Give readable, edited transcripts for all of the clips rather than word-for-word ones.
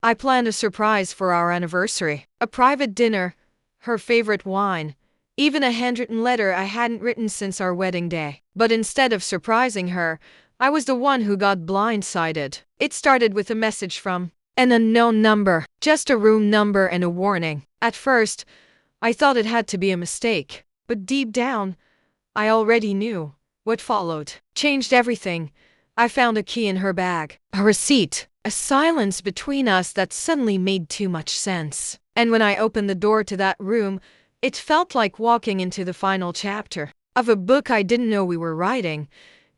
I planned a surprise for our anniversary. A private dinner, her favorite wine, even a handwritten letter I hadn't written since our wedding day. But instead of surprising her, I was the one who got blindsided. It started with a message from an unknown number, just a room number and a warning. At first, I thought it had to be a mistake, but deep down, I already knew. What followed changed everything. I found a key in her bag, a receipt, a silence between us that suddenly made too much sense. And when I opened the door to that room, it felt like walking into the final chapter of a book I didn't know we were writing.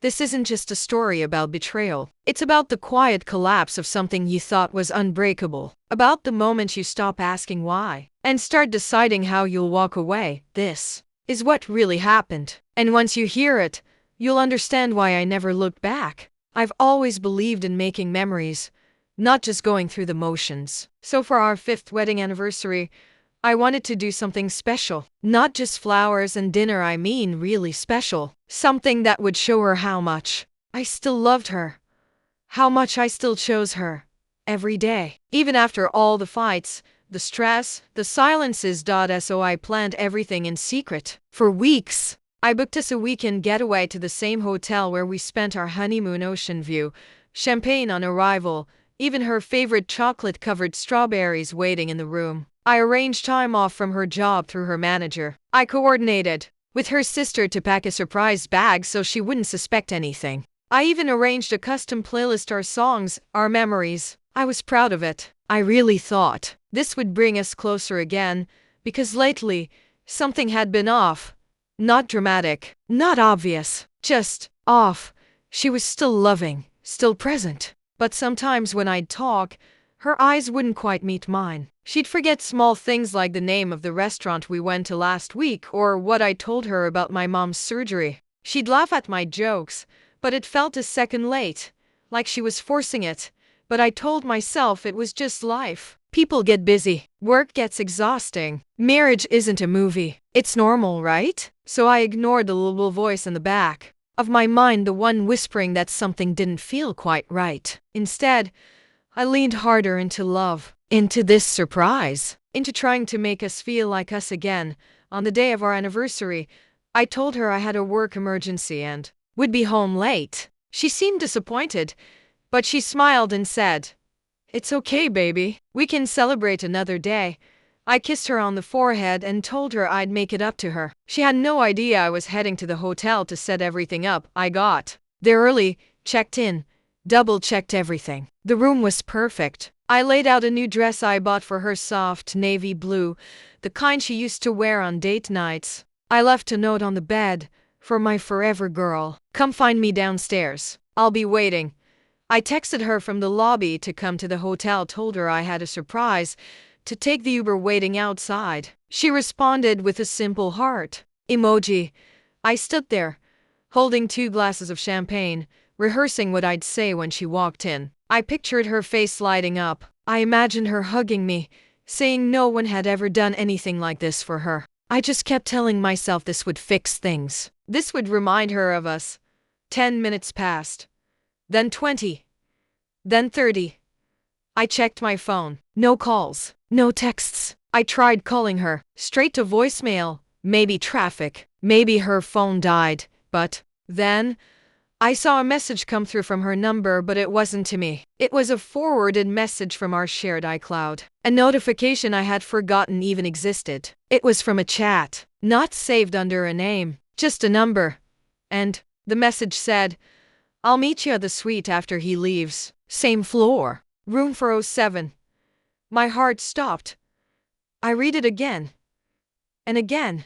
This isn't just a story about betrayal. It's about the quiet collapse of something you thought was unbreakable. About the moment you stop asking why and start deciding how you'll walk away. This is what really happened. And once you hear it, you'll understand why I never looked back. I've always believed in making memories, not just going through the motions. So for our 5th wedding anniversary, I wanted to do something special. Not just flowers and dinner, I mean really special. Something that would show her how much I still loved her. How much I still chose her. Every day. Even after all the fights, the stress, the silences. So I planned everything in secret. For weeks, I booked us a weekend getaway to the same hotel where we spent our honeymoon. Ocean view, champagne on arrival, even her favorite chocolate-covered strawberries waiting in the room. I arranged time off from her job through her manager. I coordinated with her sister to pack a surprise bag so she wouldn't suspect anything. I even arranged a custom playlist, our songs, our memories. I was proud of it. I really thought this would bring us closer again, because lately, something had been off. Not dramatic, not obvious, just off. She was still loving, still present. But sometimes when I'd talk, her eyes wouldn't quite meet mine. She'd forget small things like the name of the restaurant we went to last week or what I told her about my mom's surgery. She'd laugh at my jokes, but it felt a second late, like she was forcing it. But I told myself it was just life. People get busy. Work gets exhausting. Marriage isn't a movie. It's normal, right? So I ignored the little voice in the back of my mind, the one whispering that something didn't feel quite right. Instead, I leaned harder into love, into this surprise, into trying to make us feel like us again. On the day of our anniversary, I told her I had a work emergency and would be home late. She seemed disappointed, but she smiled and said, "It's okay, baby. We can celebrate another day." I kissed her on the forehead and told her I'd make it up to her. She had no idea I was heading to the hotel to set everything up. I got there early, checked in, double-checked everything. The room was perfect. I laid out a new dress I bought for her, soft navy blue, the kind she used to wear on date nights. I left a note on the bed, "For my forever girl. Come find me downstairs. I'll be waiting." I texted her from the lobby to come to the hotel, told her I had a surprise, to take the Uber waiting outside. She responded with a simple heart emoji. I stood there, holding 2 glasses of champagne, rehearsing what I'd say when she walked in. I pictured her face lighting up. I imagined her hugging me, saying no one had ever done anything like this for her. I just kept telling myself this would fix things. This would remind her of us. 10 minutes passed. Then 20. Then 30. I checked my phone. No calls. No texts. I tried calling her. Straight to voicemail. Maybe traffic. Maybe her phone died. But then I saw a message come through from her number, but it wasn't to me. It was a forwarded message from our shared iCloud. A notification I had forgotten even existed. It was from a chat, not saved under a name, just a number. And the message said, "I'll meet you at the suite after he leaves. Same floor. Room 407. My heart stopped. I read it again. And again.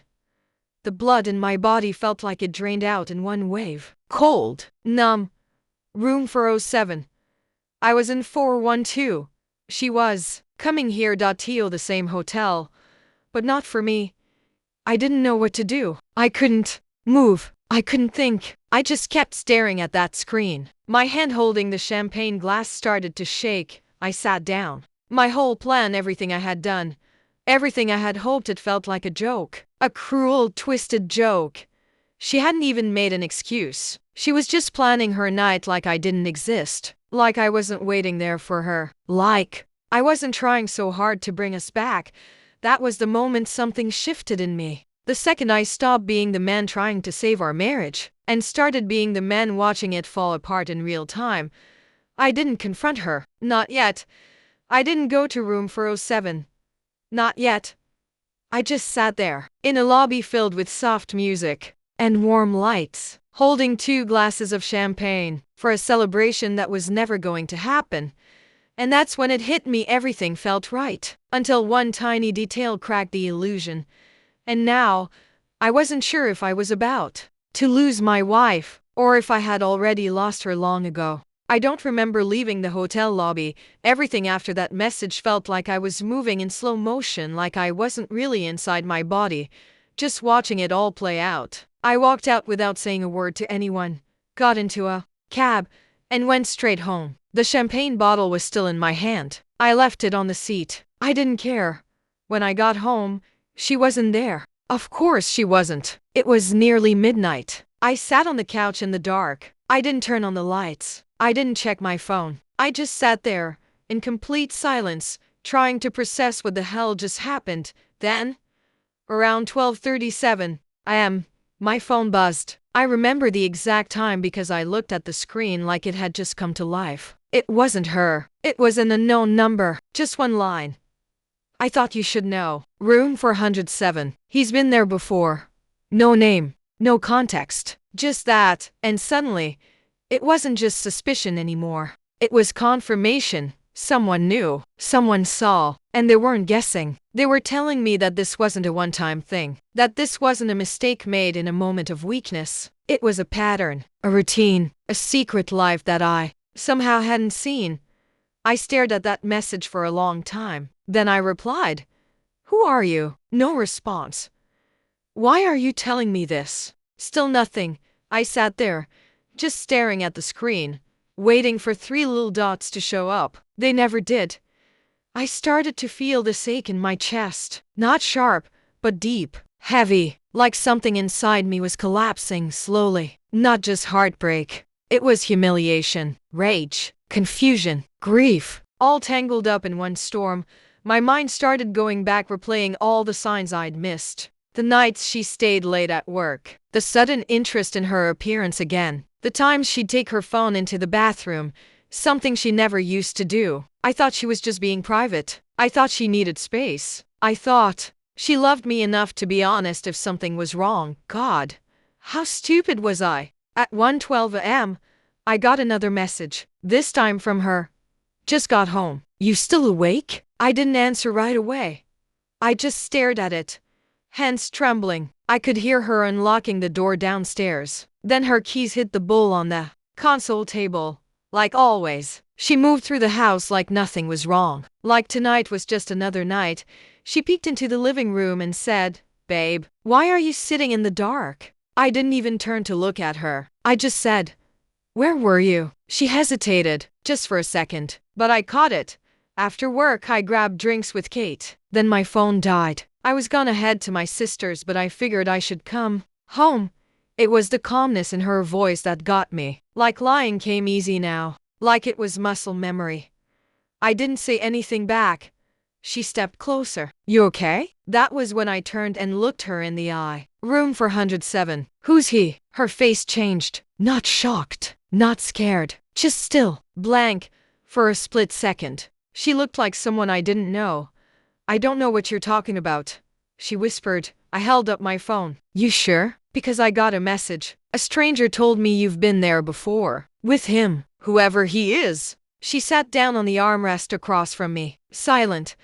The blood in my body felt like it drained out in one wave. Cold. Numb. Room 407. I was in 412. She was coming here. The same hotel. But not for me. I didn't know what to do. I couldn't move. I couldn't think. I just kept staring at that screen. My hand holding the champagne glass started to shake. I sat down. My whole plan, everything I had done, everything I had hoped, it felt like a joke. A cruel, twisted joke. She hadn't even made an excuse. She was just planning her night like I didn't exist. Like I wasn't waiting there for her. Like I wasn't trying so hard to bring us back. That was the moment something shifted in me. The second I stopped being the man trying to save our marriage and started being the man watching it fall apart in real time. I didn't confront her. Not yet. I didn't go to room 407. Not yet. I just sat there, in a lobby filled with soft music and warm lights, holding 2 glasses of champagne for a celebration that was never going to happen. And that's when it hit me, everything felt right, until one tiny detail cracked the illusion. And now, I wasn't sure if I was about to lose my wife, or if I had already lost her long ago. I don't remember leaving the hotel lobby. Everything after that message felt like I was moving in slow motion, like I wasn't really inside my body, just watching it all play out. I walked out without saying a word to anyone, got into a cab, and went straight home. The champagne bottle was still in my hand. I left it on the seat. I didn't care. When I got home, she wasn't there. Of course she wasn't. It was nearly midnight. I sat on the couch in the dark. I didn't turn on the lights. I didn't check my phone. I just sat there, in complete silence, trying to process what the hell just happened. Then, around 12:37 a.m., my phone buzzed. I remember the exact time because I looked at the screen like it had just come to life. It wasn't her. It was an unknown number. Just one line. I thought you should know. Room 407. He's been there before. No name. No context. Just that. And suddenly, it wasn't just suspicion anymore. It was confirmation. Someone knew. Someone saw. And they weren't guessing. They were telling me that this wasn't a one-time thing. That this wasn't a mistake made in a moment of weakness. It was a pattern. A routine. A secret life that I somehow hadn't seen. I stared at that message for a long time. Then I replied, "Who are you?" No response. "Why are you telling me this?" Still nothing. I sat there, just staring at the screen, waiting for 3 little dots to show up. They never did. I started to feel this ache in my chest. Not sharp, but deep, heavy, like something inside me was collapsing slowly. Not just heartbreak. It was humiliation, rage, confusion, grief, all tangled up in one storm. My mind started going back, replaying all the signs I'd missed. The nights she stayed late at work. The sudden interest in her appearance again. The times she'd take her phone into the bathroom. Something she never used to do. I thought she was just being private. I thought she needed space. I thought she loved me enough to be honest if something was wrong. God, how stupid was I? At 1:12 a.m., I got another message. This time from her. "Just got home. You still awake?" I didn't answer right away. I just stared at it, hands trembling. I could hear her unlocking the door downstairs. Then her keys hit the bowl on the console table. Like always, she moved through the house like nothing was wrong. Like tonight was just another night. She peeked into the living room and said, "Babe, why are you sitting in the dark?" I didn't even turn to look at her. I just said, "Where were you?" She hesitated, just for a second, but I caught it. After work, I grabbed drinks with Kate. Then my phone died. I was gonna head to my sister's, but I figured I should come home. It was the calmness in her voice that got me. Like lying came easy now. Like it was muscle memory. I didn't say anything back. She stepped closer. "You okay?" That was when I turned and looked her in the eye. Room 407. "Who's he?" Her face changed. Not shocked. Not scared. Just still. Blank. For a split second. She looked like someone I didn't know. "I don't know what you're talking about," she whispered. I held up my phone. "You sure?" "Because I got a message. A stranger told me you've been there before. With him. Whoever he is." She sat down on the armrest across from me, silent.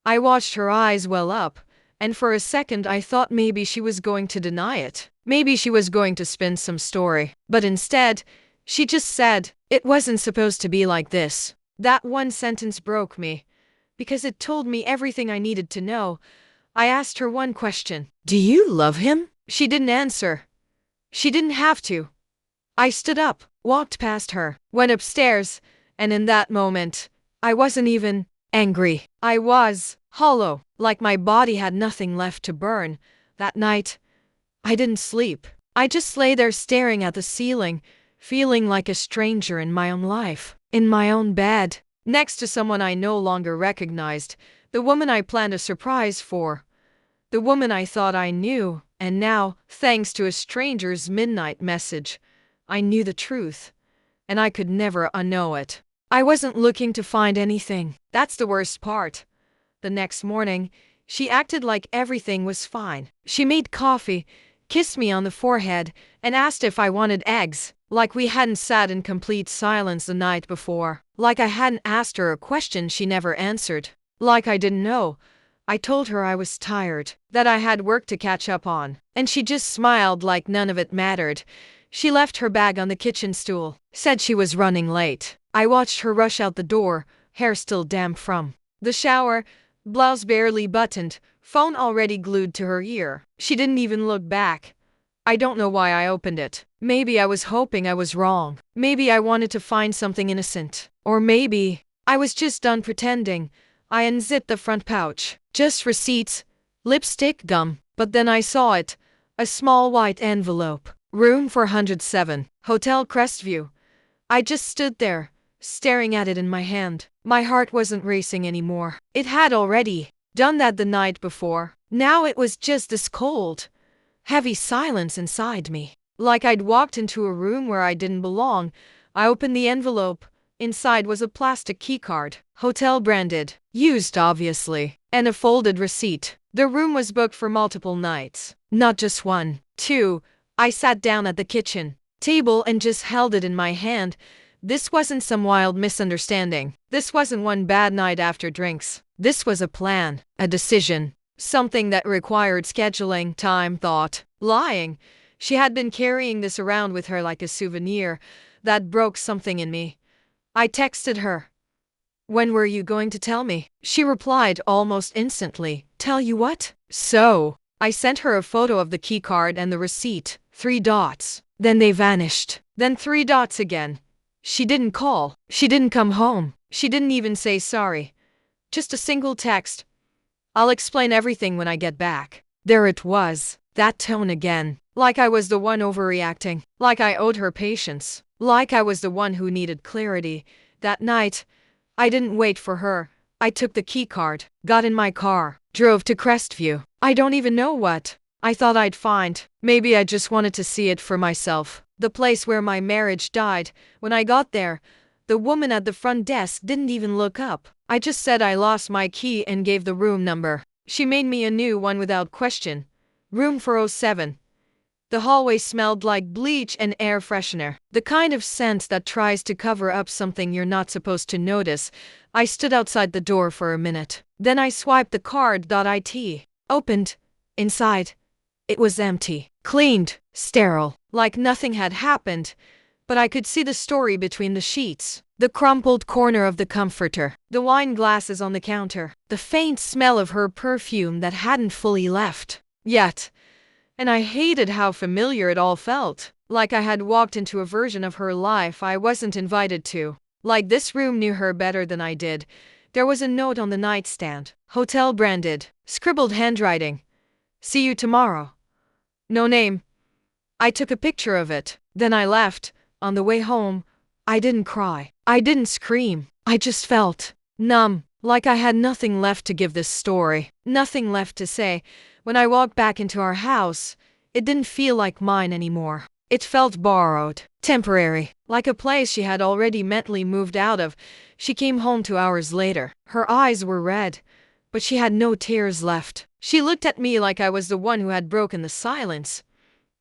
I watched her eyes well up, and for a second I thought maybe she was going to deny it. Maybe she was going to spin some story. But instead, she just said, "It wasn't supposed to be like this." That one sentence broke me, because it told me everything I needed to know. I asked her one question. "Do you love him?" She didn't answer. She didn't have to. I stood up, walked past her, went upstairs, and in that moment, I wasn't even angry. I was hollow, like my body had nothing left to burn. That night, I didn't sleep. I just lay there staring at the ceiling, feeling like a stranger in my own life, in my own bed. next to someone I no longer recognized, the woman I planned a surprise for, the woman I thought I knew, and now, thanks to a stranger's midnight message, I knew the truth, and I could never unknow it. I wasn't looking to find anything. That's the worst part. The next morning, she acted like everything was fine. She made coffee, kissed me on the forehead, and asked if I wanted eggs, like we hadn't sat in complete silence the night before, like I hadn't asked her a question she never answered, like I didn't know. I told her I was tired, that I had work to catch up on, and she just smiled like none of it mattered. She left her bag on the kitchen stool, said she was running late. I watched her rush out the door, hair still damp from the shower, blouse barely buttoned, phone already glued to her ear. She didn't even look back. I don't know why I opened it. Maybe I was hoping I was wrong. Maybe I wanted to find something innocent. Or maybe I was just done pretending. I unzipped the front pouch. Just receipts, lipstick, gum. But then I saw it. A small white envelope. Room 407, Hotel Crestview. I just stood there, staring at it in my hand. My heart wasn't racing anymore. It had already done that the night before. Now it was just this cold, heavy silence inside me. Like I'd walked into a room where I didn't belong. I opened the envelope. Inside was a plastic keycard, hotel branded, used obviously, and a folded receipt. The room was booked for multiple nights, not just one, two. I sat down at the kitchen table and just held it in my hand. This wasn't some wild misunderstanding. This wasn't one bad night after drinks. This was a plan, a decision, something that required scheduling, time, thought, lying. She had been carrying this around with her like a souvenir. That broke something in me. I texted her. "When were you going to tell me?" She replied almost instantly. "Tell you what?" So, I sent her a photo of the keycard and the receipt. 3 dots. Then they vanished. Then 3 dots again. She didn't call. She didn't come home. She didn't even say sorry. Just a single text. "I'll explain everything when I get back." There it was. That tone again. Like I was the one overreacting. Like I owed her patience. Like I was the one who needed clarity. That night, I didn't wait for her. I took the keycard, got in my car, drove to Crestview. I don't even know what I thought I'd find. Maybe I just wanted to see it for myself. The place where my marriage died. When I got there, the woman at the front desk didn't even look up. I just said I lost my key and gave the room number. She made me a new one without question. Room 407. The hallway smelled like bleach and air freshener. The kind of scent that tries to cover up something you're not supposed to notice. I stood outside the door for a minute. Then I swiped the card. It opened. Inside, it was empty. Cleaned. Sterile. Like nothing had happened. But I could see the story between the sheets. The crumpled corner of the comforter. The wine glasses on the counter. The faint smell of her perfume that hadn't fully left yet. And I hated how familiar it all felt. Like I had walked into a version of her life I wasn't invited to. Like this room knew her better than I did. There was a note on the nightstand. Hotel branded. Scribbled handwriting. "See you tomorrow." No name. I took a picture of it. Then I left. On the way home, I didn't cry. I didn't scream. I just felt numb. Like I had nothing left to give this story. Nothing left to say. When I walked back into our house, it didn't feel like mine anymore. It felt borrowed, temporary, like a place she had already mentally moved out of. She came home 2 hours later. Her eyes were red, but she had no tears left. She looked at me like I was the one who had broken the silence.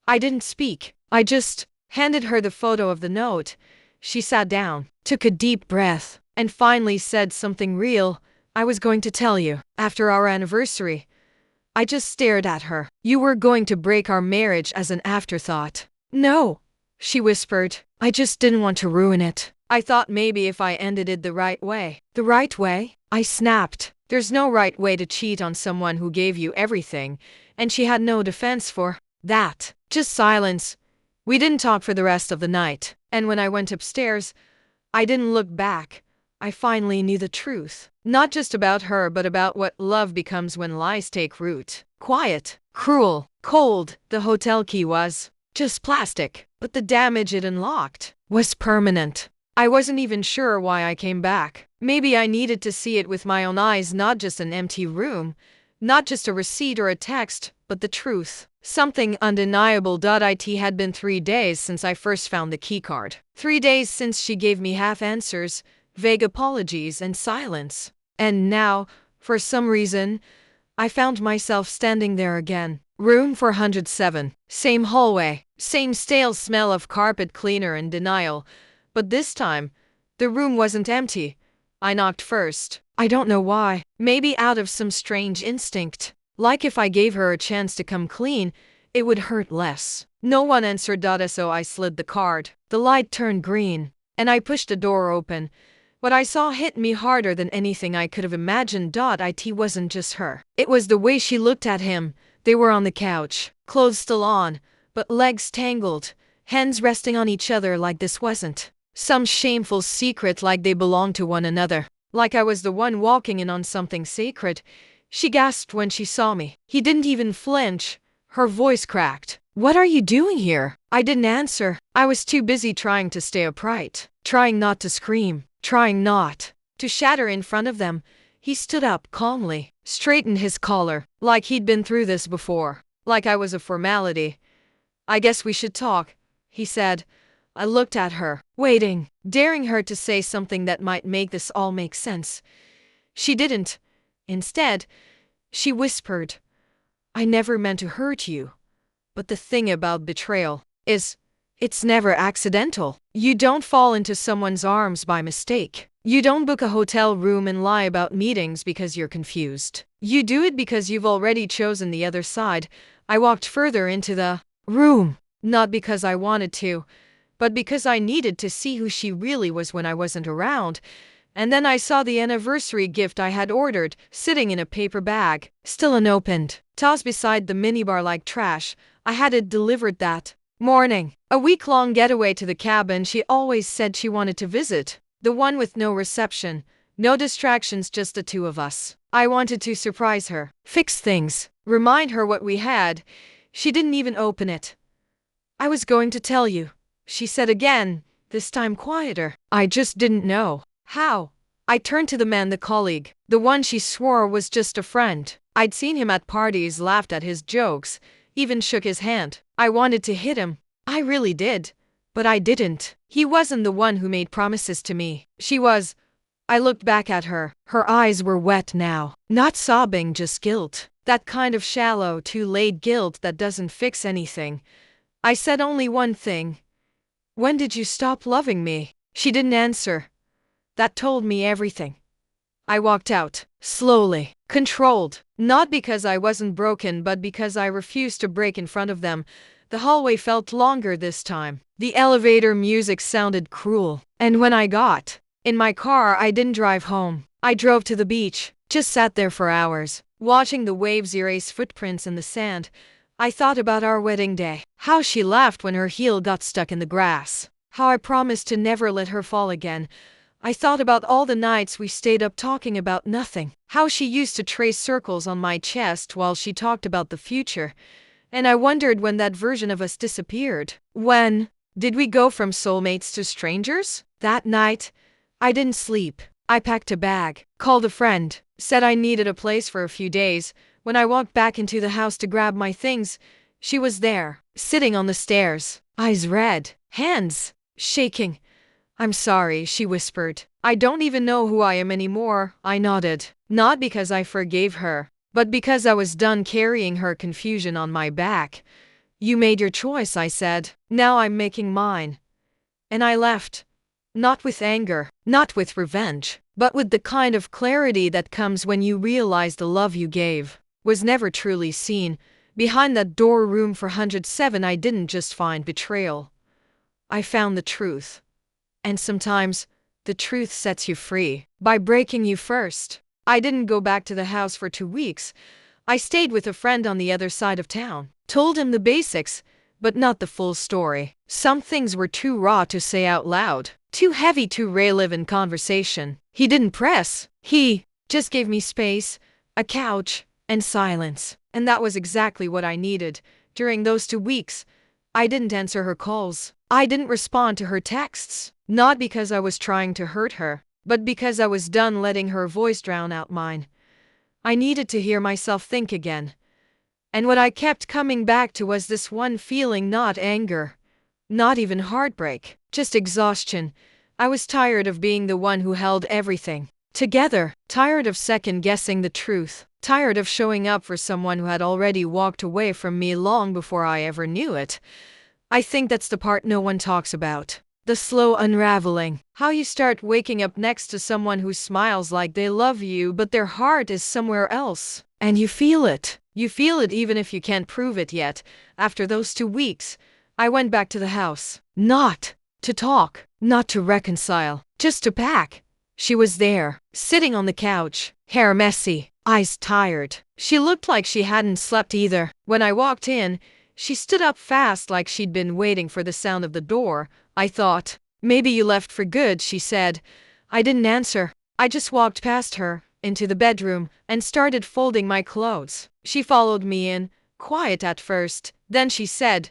I didn't speak. I just handed her the photo of the note. She sat down, took a deep breath, and finally said something real. "I was going to tell you, after our anniversary." I just stared at her. "You were going to break our marriage as an afterthought." "No," she whispered. "I just didn't want to ruin it. I thought maybe if I ended it the right way." "The right way?" I snapped. "There's no right way to cheat on someone who gave you everything." And she had no defense for that. Just silence. We didn't talk for the rest of the night. And when I went upstairs, I didn't look back. I finally knew the truth. Not just about her, but about what love becomes when lies take root. Quiet, cruel, cold. The hotel key was just plastic, but the damage it unlocked was permanent. I wasn't even sure why I came back. Maybe I needed to see it with my own eyes, not just an empty room, not just a receipt or a text, but the truth. Something undeniable. It had been 3 days since I first found the keycard. 3 days since she gave me half answers, vague apologies, and silence. And now, for some reason, I found myself standing there again. Room 407. Same hallway. Same stale smell of carpet cleaner and denial. But this time, the room wasn't empty. I knocked first. I don't know why. Maybe out of some strange instinct. Like if I gave her a chance to come clean, it would hurt less. No one answered. So I slid the card. The light turned green, and I pushed the door open. What I saw hit me harder than anything I could have imagined. It wasn't just her. It was the way she looked at him. They were on the couch, clothes still on, but legs tangled, hands resting on each other like this wasn't some shameful secret, like they belonged to one another. Like I was the one walking in on something sacred. She gasped when she saw me. He didn't even flinch. Her voice cracked. "What are you doing here?" I didn't answer. I was too busy trying to stay upright, trying not to scream, trying not to shatter in front of them. He stood up calmly, straightened his collar, like he'd been through this before, like I was a formality. "I guess we should talk," he said. I looked at her, waiting, daring her to say something that might make this all make sense. She didn't. Instead, she whispered, "I never meant to hurt you. But the thing about betrayal is, it's never accidental. You don't fall into someone's arms by mistake. You don't book a hotel room and lie about meetings because you're confused. You do it because you've already chosen the other side." I walked further into the room, not because I wanted to, but because I needed to see who she really was when I wasn't around. And then I saw the anniversary gift I had ordered, sitting in a paper bag, still unopened, tossed beside the minibar like trash. I had it delivered that morning. A week-long getaway to the cabin she always said she wanted to visit. The one with no reception, no distractions, just the two of us. I wanted to surprise her, fix things, remind her what we had. She didn't even open it. "I was going to tell you," she said again, this time quieter. I just didn't know how. I turned to the man, the colleague, the one she swore was just a friend. I'd seen him at parties, laughed at his jokes, even shook his hand. I wanted to hit him. I really did. But I didn't. He wasn't the one who made promises to me. She was. I looked back at her. Her eyes were wet now. Not sobbing, just guilt. That kind of shallow, too late guilt that doesn't fix anything. I said only one thing. "When did you stop loving me?" She didn't answer. That told me everything. I walked out, slowly, controlled, not because I wasn't broken, but because I refused to break in front of them. The hallway felt longer this time. The elevator music sounded cruel. And when I got in my car, I didn't drive home. I drove to the beach, just sat there for hours, watching the waves erase footprints in the sand. I thought about our wedding day, how she laughed when her heel got stuck in the grass, how I promised to never let her fall again. I thought about all the nights we stayed up talking about nothing, how she used to trace circles on my chest while she talked about the future. And I wondered when that version of us disappeared. When did we go from soulmates to strangers? That night, I didn't sleep. I packed a bag, called a friend, said I needed a place for a few days. When I walked back into the house to grab my things, she was there, sitting on the stairs, eyes red, hands shaking. "I'm sorry," she whispered. "I don't even know who I am anymore." I nodded, not because I forgave her, but because I was done carrying her confusion on my back. "You made your choice," I said. "Now I'm making mine." And I left. Not with anger, not with revenge, but with the kind of clarity that comes when you realize the love you gave was never truly seen. Behind that door, room 407, I didn't just find betrayal. I found the truth. And sometimes, the truth sets you free by breaking you first. I didn't go back to the house for 2 weeks. I stayed with a friend on the other side of town, told him the basics, but not the full story. Some things were too raw to say out loud, too heavy to relive in conversation. He didn't press. He just gave me space, a couch, and silence. And that was exactly what I needed. During those 2 weeks, I didn't answer her calls. I didn't respond to her texts. Not because I was trying to hurt her, but because I was done letting her voice drown out mine. I needed to hear myself think again. And what I kept coming back to was this one feeling, not anger, not even heartbreak, just exhaustion. I was tired of being the one who held everything together, tired of second-guessing the truth, tired of showing up for someone who had already walked away from me long before I ever knew it. I think that's the part no one talks about. The slow unraveling. How you start waking up next to someone who smiles like they love you, but their heart is somewhere else. And you feel it. You feel it even if you can't prove it yet. After those 2 weeks, I went back to the house. Not to talk, not to reconcile, just to pack. She was there, sitting on the couch, hair messy, eyes tired. She looked like she hadn't slept either. When I walked in, she stood up fast like she'd been waiting for the sound of the door. I thought, maybe you left for good, she said. I didn't answer. I just walked past her, into the bedroom, and started folding my clothes. She followed me in, quiet at first. Then she said,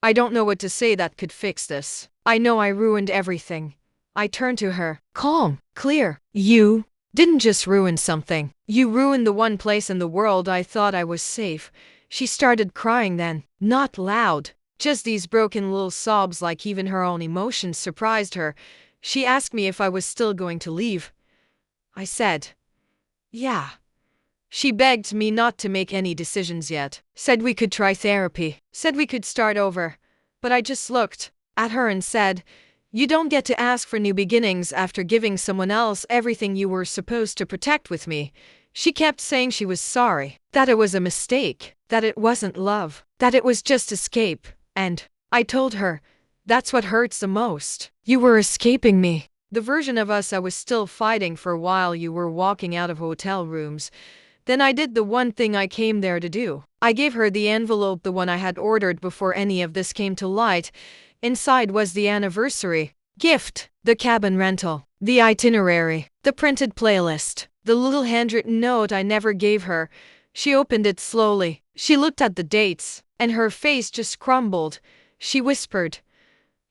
I don't know what to say that could fix this. I know I ruined everything. I turned to her, calm, clear. You didn't just ruin something. You ruined the one place in the world I thought I was safe. She started crying then, not loud, just these broken little sobs, like even her own emotions surprised her. She asked me if I was still going to leave. I said, yeah. She begged me not to make any decisions yet, said we could try therapy, said we could start over. But I just looked at her and said, you don't get to ask for new beginnings after giving someone else everything you were supposed to protect with me. She kept saying she was sorry, that it was a mistake, that it wasn't love, that it was just escape. And I told her, that's what hurts the most. You were escaping me. The version of us I was still fighting for while you were walking out of hotel rooms. Then I did the one thing I came there to do. I gave her the envelope, the one I had ordered before any of this came to light. Inside was the anniversary gift, the cabin rental, the itinerary, the printed playlist, the little handwritten note I never gave her. She opened it slowly. She looked at the dates, and her face just crumbled. She whispered,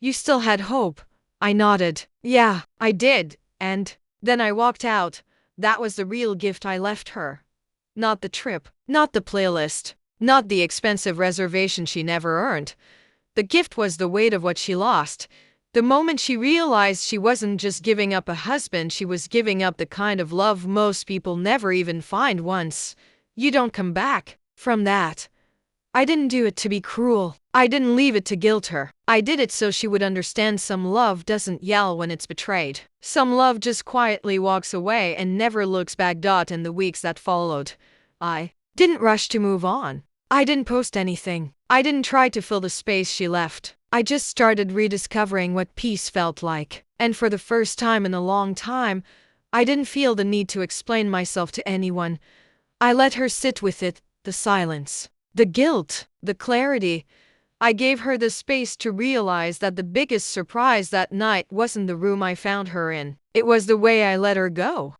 you still had hope. I nodded. Yeah, I did. And then I walked out. That was the real gift I left her. Not the trip, not the playlist, not the expensive reservation she never earned. The gift was the weight of what she lost. The moment she realized she wasn't just giving up a husband, she was giving up the kind of love most people never even find once. You don't come back from that. I didn't do it to be cruel. I didn't leave it to guilt her. I did it so she would understand some love doesn't yell when it's betrayed. Some love just quietly walks away and never looks back. In the weeks that followed, I didn't rush to move on. I didn't post anything. I didn't try to fill the space she left. I just started rediscovering what peace felt like. And for the first time in a long time, I didn't feel the need to explain myself to anyone. I let her sit with it, the silence, the guilt, the clarity. I gave her the space to realize that the biggest surprise that night wasn't the room I found her in. It was the way I let her go.